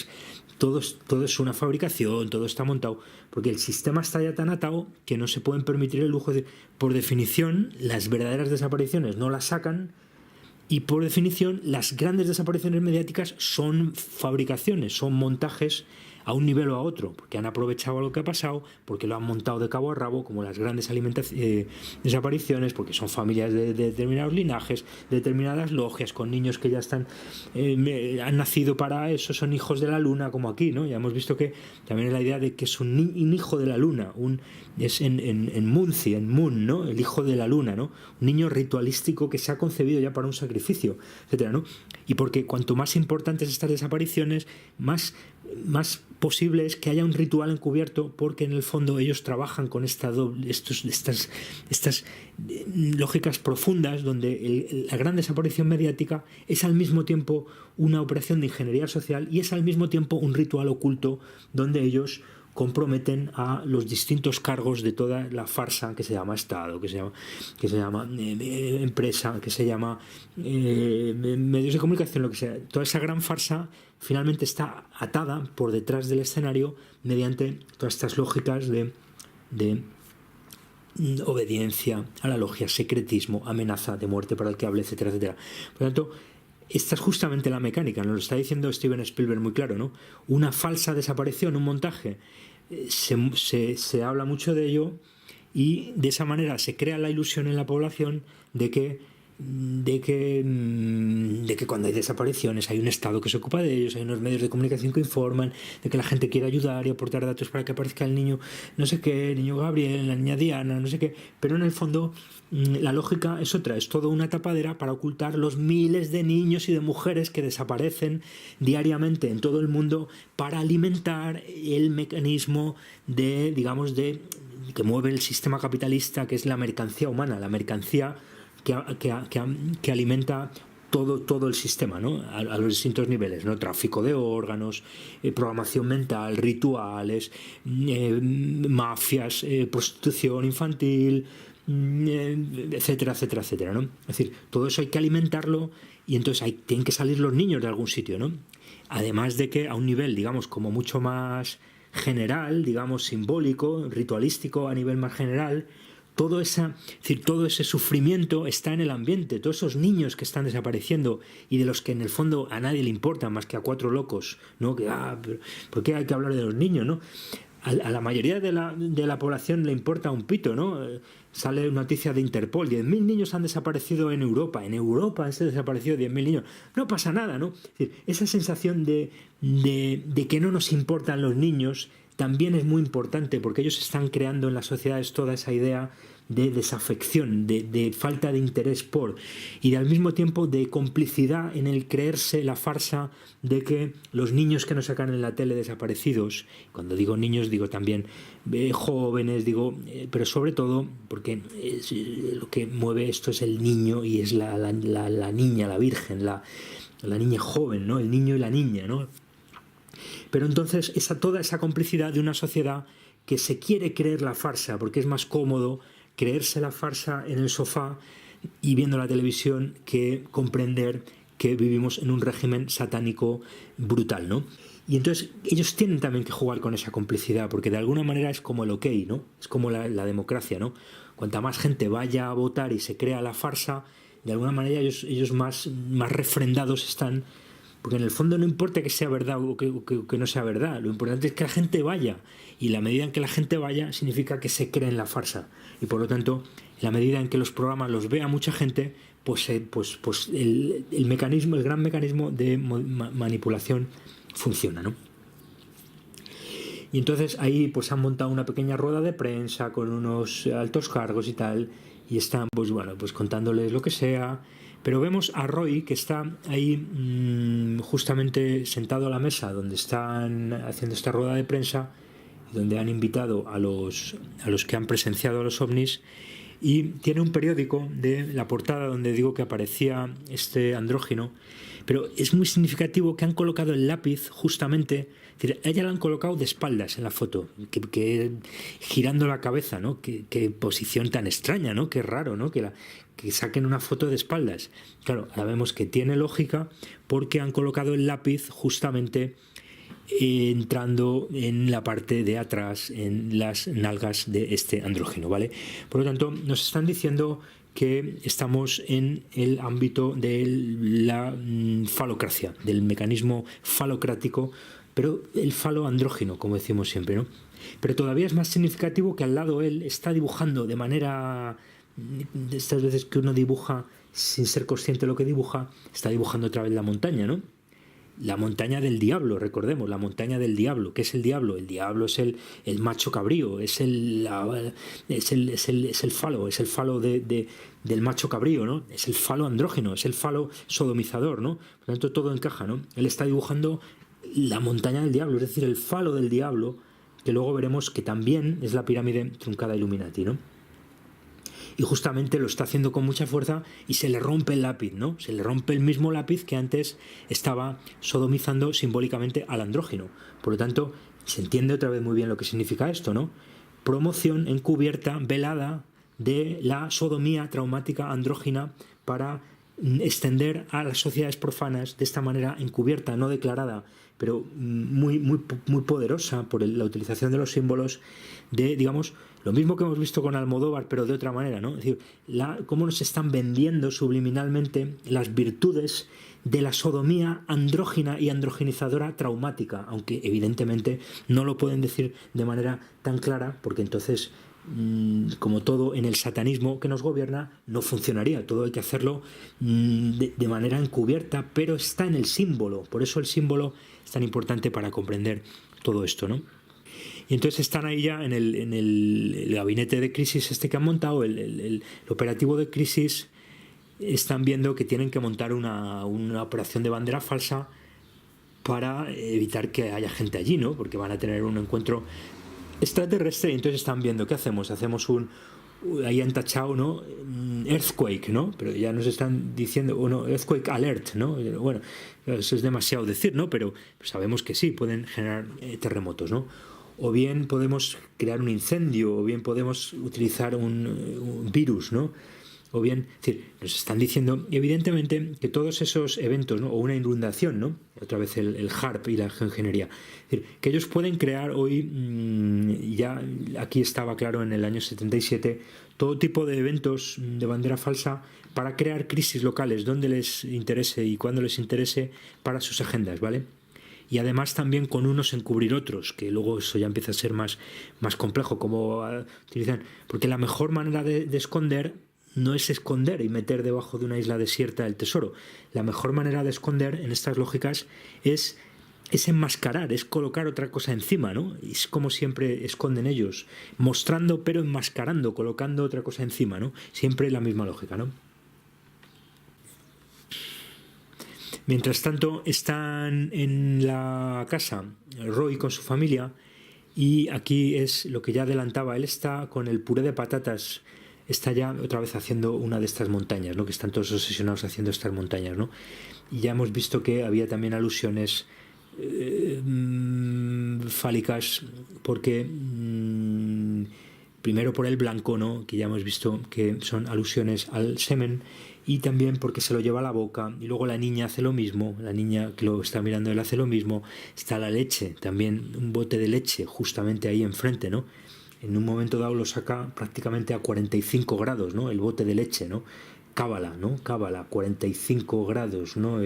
todo es una fabricación, todo está montado, porque el sistema está ya tan atado que no se pueden permitir el lujo de, por definición, las verdaderas desapariciones no las sacan. Y por definición, las grandes desapariciones mediáticas son fabricaciones, son montajes a un nivel o a otro, porque han aprovechado lo que ha pasado, porque lo han montado de cabo a rabo, como las grandes desapariciones, porque son familias de determinados linajes, de determinadas logias, con niños que ya están han nacido para eso, son hijos de la luna, como aquí, ¿no? Ya hemos visto que también es la idea de que es un hijo de la luna, es en Munci, en Moon, ¿no? El hijo de la luna, ¿no? Un niño ritualístico que se ha concebido ya para un sacrificio, etcétera, ¿no? Y porque cuanto más importantes estas desapariciones, más posible es que haya un ritual encubierto, porque en el fondo ellos trabajan con estas lógicas profundas, donde la gran desaparición mediática es al mismo tiempo una operación de ingeniería social y es al mismo tiempo un ritual oculto donde ellos comprometen a los distintos cargos de toda la farsa que se llama Estado, que se llama empresa, que se llama medios de comunicación, lo que sea. Toda esa gran farsa finalmente está atada por detrás del escenario mediante todas estas lógicas de obediencia a la logia, secretismo, amenaza de muerte para el que hable, etcétera, etcétera. Por lo tanto, esta es justamente la mecánica, nos lo está diciendo Steven Spielberg muy claro, ¿no? Una falsa desaparición, un montaje, se habla mucho de ello, y de esa manera se crea la ilusión en la población de que cuando hay desapariciones hay un Estado que se ocupa de ellos, hay unos medios de comunicación que informan, de que la gente quiere ayudar y aportar datos para que aparezca el niño no sé qué, el niño Gabriel, la niña Diana, no sé qué, pero en el fondo la lógica es otra, es toda una tapadera para ocultar los miles de niños y de mujeres que desaparecen diariamente en todo el mundo, para alimentar el mecanismo que mueve el sistema capitalista, que es la mercancía humana, la mercancía que alimenta todo el sistema, ¿no? A los distintos niveles, ¿no? Tráfico de órganos, programación mental, rituales, mafias, prostitución infantil, etcétera, etcétera, etcétera, ¿no? Es decir, todo eso hay que alimentarlo, y entonces tienen que salir los niños de algún sitio, ¿no? Además de que a un nivel, digamos, como mucho más general, digamos, simbólico, ritualístico, a nivel más general, todo ese sufrimiento está en el ambiente. Todos esos niños que están desapareciendo y de los que en el fondo a nadie le importa más que a cuatro locos, ¿no? ¿Por qué hay que hablar de los niños, no? A la mayoría de la población le importa un pito, ¿no? Sale una noticia de Interpol: 10.000 niños han desaparecido en Europa. En Europa han desaparecido 10.000 niños. No pasa nada, ¿no? Es decir, esa sensación de que no nos importan los niños también es muy importante, porque ellos están creando en las sociedades toda esa idea de desafección, de falta de interés por, y al mismo tiempo de complicidad en el creerse la farsa de que los niños que nos sacan en la tele desaparecidos, cuando digo niños digo también jóvenes, pero sobre todo porque lo que mueve esto es el niño, y es la niña, la virgen, la niña joven, ¿no? El niño y la niña, ¿no? Pero entonces toda esa complicidad de una sociedad que se quiere creer la farsa, porque es más cómodo creerse la farsa en el sofá y viendo la televisión que comprender que vivimos en un régimen satánico brutal, ¿no? Y entonces ellos tienen también que jugar con esa complicidad, porque de alguna manera es como el ok, ¿no? Es como la democracia, ¿no? Cuanta más gente vaya a votar y se crea la farsa, de alguna manera ellos más refrendados están. Porque en el fondo no importa que sea verdad o que no sea verdad, lo importante es que la gente vaya, y la medida en que la gente vaya significa que se cree en la farsa, y por lo tanto, en la medida en que los programas los vea mucha gente, pues el gran mecanismo de manipulación funciona, ¿no? Y entonces ahí pues han montado una pequeña rueda de prensa con unos altos cargos y tal, y están pues contándoles lo que sea. Pero vemos a Roy, que está ahí justamente sentado a la mesa donde están haciendo esta rueda de prensa, donde han invitado a los que han presenciado a los ovnis, y tiene un periódico de la portada donde digo que aparecía este andrógino, pero es muy significativo que han colocado el lápiz justamente, es decir, a ella la han colocado de espaldas en la foto, que girando la cabeza, ¿no? Qué posición tan extraña, ¿no? Qué raro, ¿no? Que saquen una foto de espaldas. Claro, ahora vemos que tiene lógica porque han colocado el lápiz justamente entrando en la parte de atrás, en las nalgas de este andrógeno, ¿vale? Por lo tanto, nos están diciendo que estamos en el ámbito de la falocracia, del mecanismo falocrático, pero el falo andrógino, como decimos siempre, ¿no? Pero todavía es más significativo que al lado él está dibujando de manera, de estas veces que uno dibuja sin ser consciente de lo que dibuja, está dibujando otra vez la montaña, ¿no? La montaña del diablo, recordemos, la montaña del diablo. ¿Qué es el diablo? El diablo es el macho cabrío, es el falo, es el falo del macho cabrío, ¿no? Es el falo andrógeno, es el falo sodomizador, ¿no? Por lo tanto, todo encaja, ¿no? Él está dibujando la montaña del diablo, es decir, el falo del diablo, que luego veremos que también es la pirámide truncada Illuminati, ¿no? Y justamente lo está haciendo con mucha fuerza y se le rompe el lápiz, ¿no? Se le rompe el mismo lápiz que antes estaba sodomizando simbólicamente al andrógino. Por lo tanto, se entiende otra vez muy bien lo que significa esto, ¿no? Promoción encubierta, velada, de la sodomía traumática andrógina para extender a las sociedades profanas de esta manera encubierta, no declarada, pero muy poderosa por la utilización de los símbolos de, digamos, lo mismo que hemos visto con Almodóvar, pero de otra manera, ¿no? Es decir, cómo nos están vendiendo subliminalmente las virtudes de la sodomía andrógina y androgenizadora traumática, aunque evidentemente no lo pueden decir de manera tan clara, porque entonces, como todo en el satanismo que nos gobierna, no funcionaría. Todo hay que hacerlo de manera encubierta, pero está en el símbolo. Por eso el símbolo es tan importante para comprender todo esto, ¿no? Y entonces están ahí ya en el gabinete de crisis que han montado, el operativo de crisis, están viendo que tienen que montar una operación de bandera falsa para evitar que haya gente allí, ¿no? Porque van a tener un encuentro extraterrestre y entonces están viendo, ¿qué hacemos? Hacemos ahí han tachado, ¿no? Earthquake, ¿no? Pero ya nos están diciendo, bueno, Earthquake Alert, ¿no? Bueno, eso es demasiado decir, ¿no? Pero sabemos que sí, pueden generar terremotos, ¿no? O bien podemos crear un incendio, o bien podemos utilizar un virus, ¿no? O bien, es decir, nos están diciendo, evidentemente, que todos esos eventos, ¿no? O una inundación, ¿no? Otra vez el HARP y la geoingeniería. Es decir, que ellos pueden crear hoy, ya aquí estaba claro en el año 77, todo tipo de eventos de bandera falsa para crear crisis locales donde les interese y cuando les interese para sus agendas, ¿vale? Y además también con unos encubrir otros, que luego eso ya empieza a ser más complejo, como utilizan, porque la mejor manera de esconder no es esconder y meter debajo de una isla desierta el tesoro. La mejor manera de esconder en estas lógicas es enmascarar, es colocar otra cosa encima, ¿no? Es como siempre esconden ellos, mostrando pero enmascarando, colocando otra cosa encima, ¿no? Siempre la misma lógica, ¿no? Mientras tanto, están en la casa Roy con su familia y aquí es lo que ya adelantaba, él está con el puré de patatas, está ya otra vez haciendo una de estas montañas, ¿no? Que están todos obsesionados haciendo estas montañas, ¿no? Y ya hemos visto que había también alusiones fálicas porque primero por el blanco, ¿no? Que ya hemos visto que son alusiones al semen, y también porque se lo lleva a la boca, y luego la niña hace lo mismo, la niña que lo está mirando él hace lo mismo, está la leche, también un bote de leche justamente ahí enfrente, ¿no? En un momento dado lo saca prácticamente a 45 grados, ¿no? El bote de leche, ¿no? Cábala, ¿no? Cábala, 45 grados, ¿no?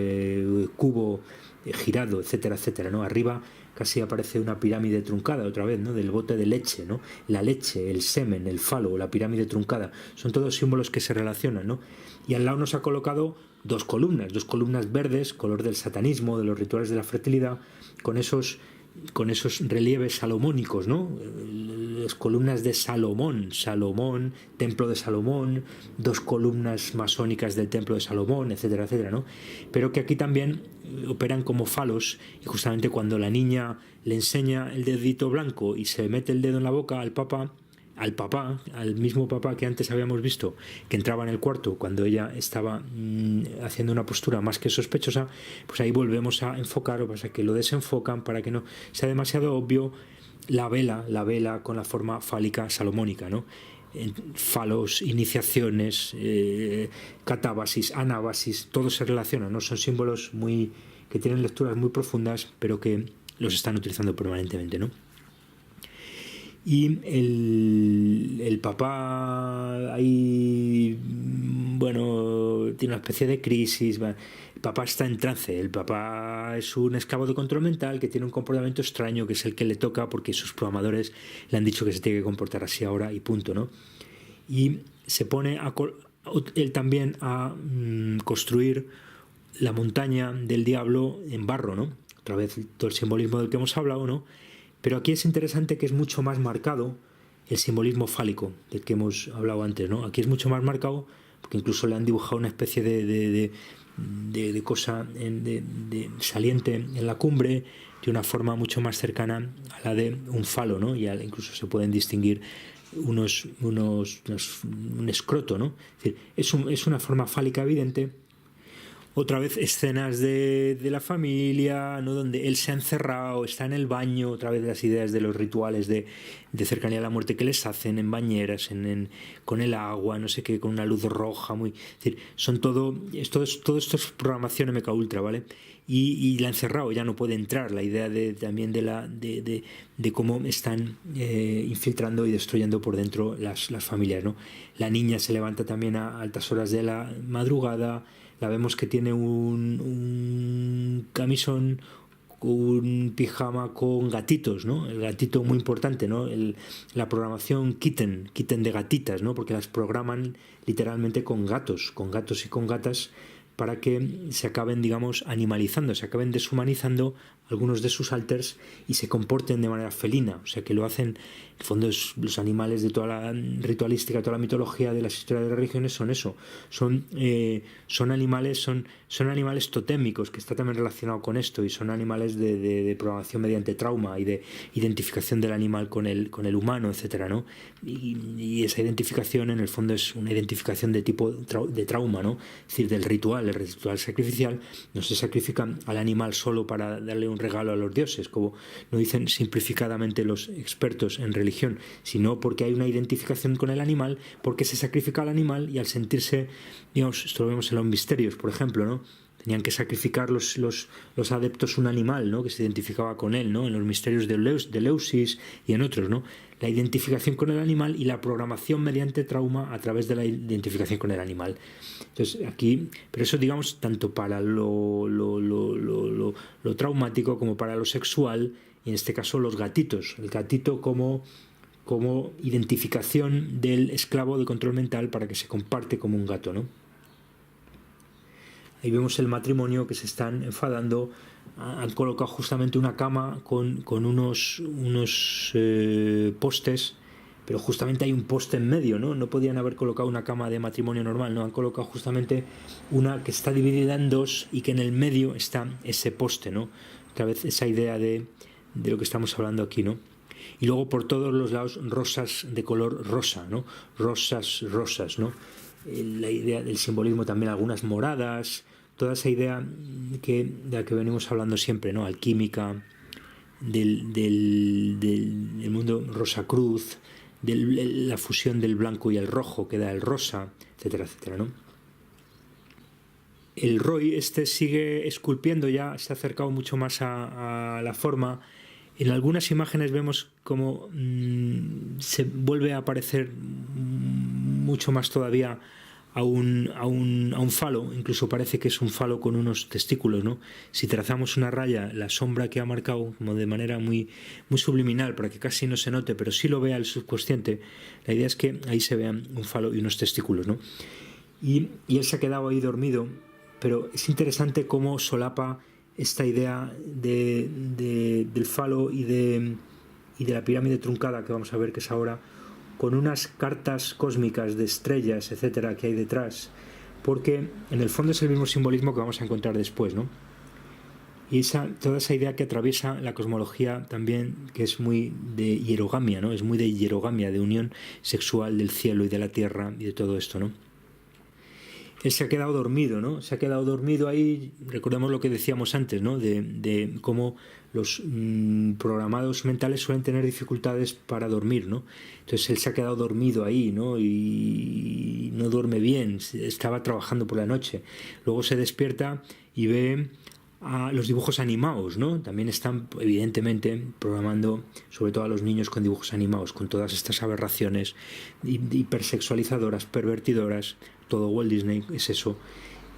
Cubo girado, etcétera, etcétera, ¿no? Arriba casi aparece una pirámide truncada otra vez, ¿no? Del bote de leche, ¿no? La leche, el semen, el falo, la pirámide truncada, son todos símbolos que se relacionan, ¿no? Y al lado nos ha colocado dos columnas verdes, color del satanismo, de los rituales de la fertilidad, con esos relieves salomónicos, ¿no? Las columnas de Salomón, templo de Salomón, dos columnas masónicas del templo de Salomón, etcétera, etcétera, ¿no? Pero que aquí también operan como falos, y justamente cuando la niña le enseña el dedito blanco y se mete el dedo en la boca al Papa, al papá, al mismo papá que antes habíamos visto, que entraba en el cuarto cuando ella estaba haciendo una postura más que sospechosa, pues ahí volvemos a enfocar, o sea, que lo desenfocan para que no sea demasiado obvio la vela con la forma fálica salomónica, ¿no? Falos, iniciaciones, catábasis, anábasis, todo se relaciona, ¿no? Son símbolos que tienen lecturas muy profundas, pero que los están utilizando permanentemente, ¿no? Y el papá ahí, bueno, tiene una especie de crisis. El papá está en trance. El papá es un esclavo de control mental que tiene un comportamiento extraño, que es el que le toca porque sus programadores le han dicho que se tiene que comportar así ahora y punto, ¿no? Y se pone él también a construir la montaña del diablo en barro, ¿no? Otra vez todo el simbolismo del que hemos hablado, ¿no? Pero aquí es interesante que es mucho más marcado el simbolismo fálico del que hemos hablado antes, ¿no? Aquí es mucho más marcado porque incluso le han dibujado una especie de cosa saliente en la cumbre de una forma mucho más cercana a la de un falo, ¿no? Y incluso se pueden distinguir un escroto, ¿no? Es decir, es una forma fálica evidente. Otra vez escenas de la familia, ¿no? Donde él se ha encerrado, está en el baño, otra vez las ideas de los rituales de cercanía a la muerte que les hacen en bañeras, con el agua, no sé qué, con una luz roja, es decir, son todo esto es programación MK Ultra, ¿vale? Y la ha encerrado, ya no puede entrar, la idea también de cómo están infiltrando y destruyendo por dentro las familias, ¿no? La niña se levanta también a altas horas de la madrugada. La vemos que tiene un camisón, un pijama con gatitos, ¿no? El gatito muy importante, ¿no? La programación kitten de gatitas, ¿no? Porque las programan literalmente con gatos y con gatas para que se acaben, digamos, animalizando, se acaben deshumanizando algunos de sus alters y se comporten de manera felina, o sea que lo hacen, en el fondo los animales de toda la ritualística, toda la mitología de las historias de las religiones son eso, son animales totémicos, que está también relacionado con esto, y son animales de programación mediante trauma y de identificación del animal con el humano, etcétera, ¿no? Y esa identificación en el fondo es una identificación de tipo de trauma, ¿no? Es decir, del ritual, el ritual sacrificial. No se sacrifica al animal solo para darle un regalo a los dioses, como lo dicen simplificadamente los expertos en religión, sino porque hay una identificación con el animal, porque se sacrifica al animal y al sentirse, digamos, esto lo vemos en los misterios, por ejemplo, ¿no? Tenían que sacrificar los adeptos un animal, ¿no? Que se identificaba con él, ¿no? En los misterios de Eleusis y en otros, ¿no? La identificación con el animal y la programación mediante trauma a través de la identificación con el animal. Entonces aquí, pero eso, digamos, tanto para lo traumático como para lo sexual, y en este caso los gatitos, el gatito como identificación del esclavo de control mental para que se comparte como un gato, ¿no? Ahí vemos el matrimonio que se están enfadando. Han colocado justamente una cama con unos postes, pero justamente hay un poste en medio, ¿no? No podían haber colocado una cama de matrimonio normal, no, han colocado justamente una que está dividida en dos y que en el medio está ese poste, ¿no? Otra vez esa idea de lo que estamos hablando aquí, ¿no? Y luego por todos los lados rosas de color rosa, ¿no? Rosas, ¿no? La idea del simbolismo también, algunas moradas, toda esa idea de la que venimos hablando siempre, ¿no? Alquímica, del mundo Rosacruz, de la fusión del blanco y el rojo que da el rosa, etcétera, etcétera, ¿no? El Roy sigue esculpiendo, ya se ha acercado mucho más a la forma. En algunas imágenes vemos como se vuelve a aparecer mucho más todavía a un falo, incluso parece que es un falo con unos testículos, ¿no? Si trazamos una raya, la sombra que ha marcado como de manera muy, muy subliminal para que casi no se note, pero sí lo vea el subconsciente, la idea es que ahí se vean un falo y unos testículos, ¿no? Y él se ha quedado ahí dormido, pero es interesante cómo solapa esta idea del falo y de la pirámide truncada que vamos a ver que es ahora, con unas cartas cósmicas de estrellas, etcétera, que hay detrás, porque en el fondo es el mismo simbolismo que vamos a encontrar después, ¿no? Y toda esa idea que atraviesa la cosmología también, que es muy de hierogamia, ¿no? Es muy de hierogamia, de unión sexual del cielo y de la tierra y de todo esto, ¿no? Él se ha quedado dormido, ¿no? Se ha quedado dormido ahí. Recordemos lo que decíamos antes, ¿no? De cómo los programados mentales suelen tener dificultades para dormir, ¿no? Entonces él se ha quedado dormido ahí, ¿no? Y no duerme bien, estaba trabajando por la noche. Luego se despierta y ve a los dibujos animados, ¿no? También están, evidentemente, programando sobre todo a los niños con dibujos animados, con todas estas aberraciones hipersexualizadoras, pervertidoras. Todo Walt Disney es eso.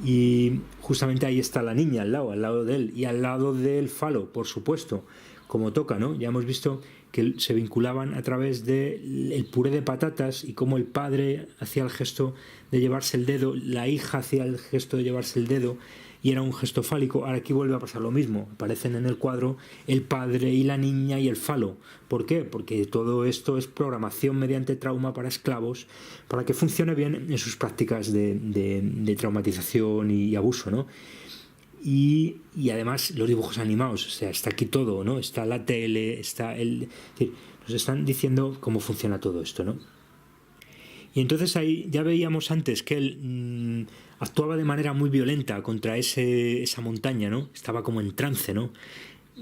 Y justamente ahí está la niña al lado de él, y al lado del falo, por supuesto, como toca, ¿no? Ya hemos visto que se vinculaban a través del puré de patatas y cómo el padre hacía el gesto de llevarse el dedo, la hija hacía el gesto de llevarse el dedo, y era un gesto fálico. Ahora aquí vuelve a pasar lo mismo, aparecen en el cuadro el padre y la niña y el falo. ¿Por qué? Porque todo esto es programación mediante trauma para esclavos, para que funcione bien en sus prácticas de traumatización y abuso, ¿no? Y además los dibujos animados, o sea, está aquí todo, ¿no? Está la tele, está el... Es decir, nos están diciendo cómo funciona todo esto, ¿no? Y entonces ahí ya veíamos antes que él actuaba de manera muy violenta contra esa montaña, ¿no? Estaba como en trance, ¿no?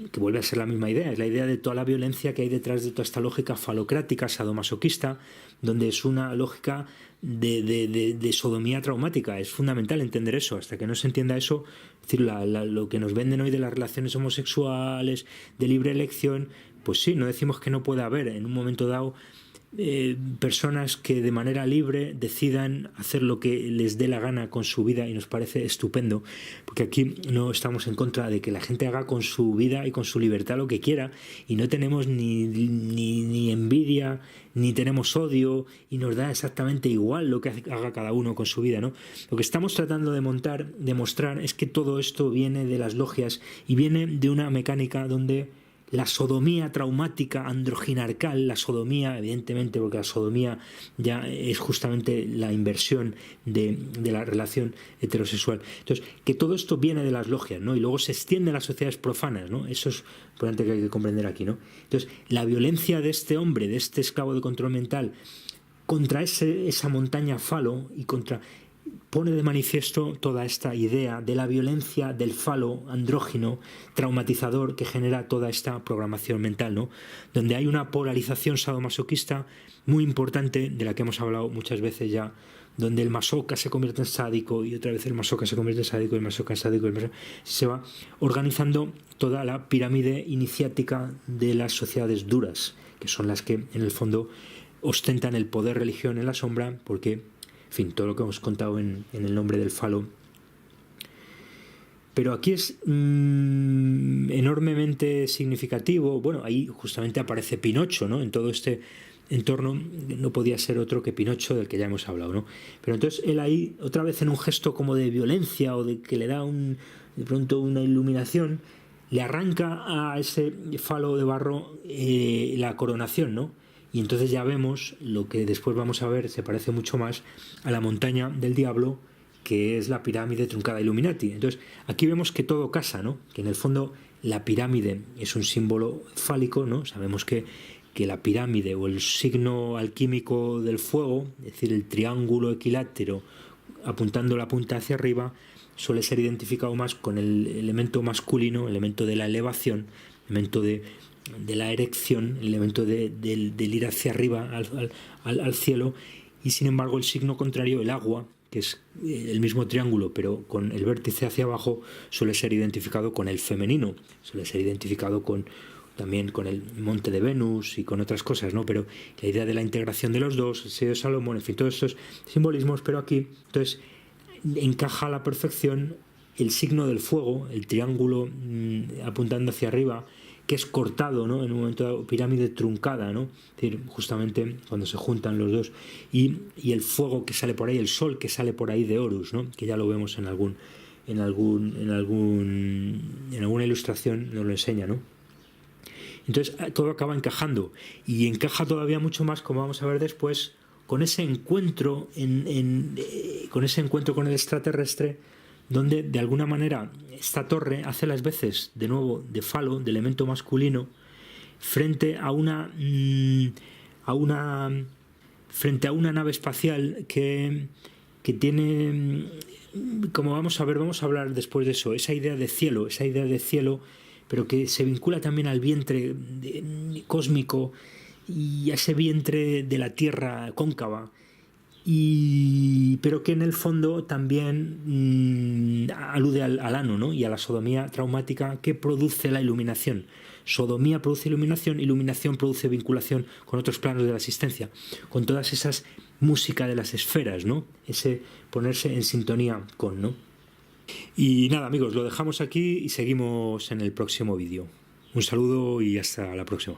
Que vuelve a ser la misma idea, es la idea de toda la violencia que hay detrás de toda esta lógica falocrática, sadomasoquista, donde es una lógica de sodomía traumática. Es fundamental entender eso. Hasta que no se entienda eso, es decir, lo que nos venden hoy de las relaciones homosexuales, de libre elección, pues sí, no decimos que no pueda haber en un momento dado personas que de manera libre decidan hacer lo que les dé la gana con su vida, y nos parece estupendo, porque aquí no estamos en contra de que la gente haga con su vida y con su libertad lo que quiera, y no tenemos ni envidia ni tenemos odio, y nos da exactamente igual lo que haga cada uno con su vida, ¿no? Lo que estamos tratando de mostrar es que todo esto viene de las logias y viene de una mecánica donde la sodomía traumática androginarcal, la sodomía, evidentemente, porque la sodomía ya es justamente la inversión de la relación heterosexual. Entonces, que todo esto viene de las logias, ¿no? Y luego se extiende a las sociedades profanas, ¿no? Eso es importante que hay que comprender aquí, ¿no? Entonces, la violencia de este hombre, de este esclavo de control mental, contra esa montaña falo y pone de manifiesto toda esta idea de la violencia del falo andrógino traumatizador que genera toda esta programación mental, ¿no? Donde hay una polarización sadomasoquista muy importante, de la que hemos hablado muchas veces ya, donde el masoca se convierte en sádico y otra vez el masoca se convierte en sádico, el masoca en sádico, se va organizando toda la pirámide iniciática de las sociedades duras, que son las que en el fondo ostentan el poder religión en la sombra, porque, en fin, todo lo que hemos contado en el nombre del falo. Pero aquí es enormemente significativo. Bueno, ahí justamente aparece Pinocho, ¿no? En todo este entorno no podía ser otro que Pinocho, del que ya hemos hablado, ¿no? Pero entonces él ahí, otra vez en un gesto como de violencia o de que le da de pronto una iluminación, le arranca a ese falo de barro la coronación, ¿no? Y entonces ya vemos lo que después vamos a ver, se parece mucho más a la montaña del diablo, que es la pirámide truncada Illuminati. Entonces aquí vemos que todo casa, ¿no? Que en el fondo la pirámide es un símbolo fálico, ¿no? Sabemos que la pirámide o el signo alquímico del fuego, es decir, el triángulo equilátero apuntando la punta hacia arriba, suele ser identificado más con el elemento masculino, el elemento de la elevación, el elemento de la erección, el elemento del ir hacia arriba al cielo. Y sin embargo el signo contrario, el agua, que es el mismo triángulo pero con el vértice hacia abajo, suele ser identificado con el femenino, suele ser identificado también con el monte de Venus y con otras cosas, ¿no? Pero la idea de la integración de los dos, el sello de Salomón, en fin, todos estos simbolismos. Pero aquí entonces encaja a la perfección el signo del fuego, el triángulo apuntando hacia arriba, que es cortado, ¿no? En un momento dado, pirámide truncada, ¿no? Es decir, justamente cuando se juntan los dos, y el fuego que sale por ahí, el sol que sale por ahí de Horus, ¿no? Que ya lo vemos en alguna ilustración, nos lo enseña, ¿no? Entonces todo acaba encajando, y encaja todavía mucho más, como vamos a ver después, con ese encuentro con el extraterrestre, donde de alguna manera esta torre hace las veces de nuevo de falo, de elemento masculino, frente a una frente a una nave espacial que tiene, como vamos a hablar después de eso, esa idea de cielo, pero que se vincula también al vientre cósmico y a ese vientre de la Tierra cóncava, pero que en el fondo también alude al ano, ¿no? Y a la sodomía traumática que produce la iluminación. Sodomía produce iluminación, iluminación produce vinculación con otros planos de la existencia, con todas esas música de las esferas, ¿no? Ese ponerse en sintonía con, ¿no? Y nada, amigos, lo dejamos aquí y seguimos en el próximo vídeo. Un saludo y hasta la próxima.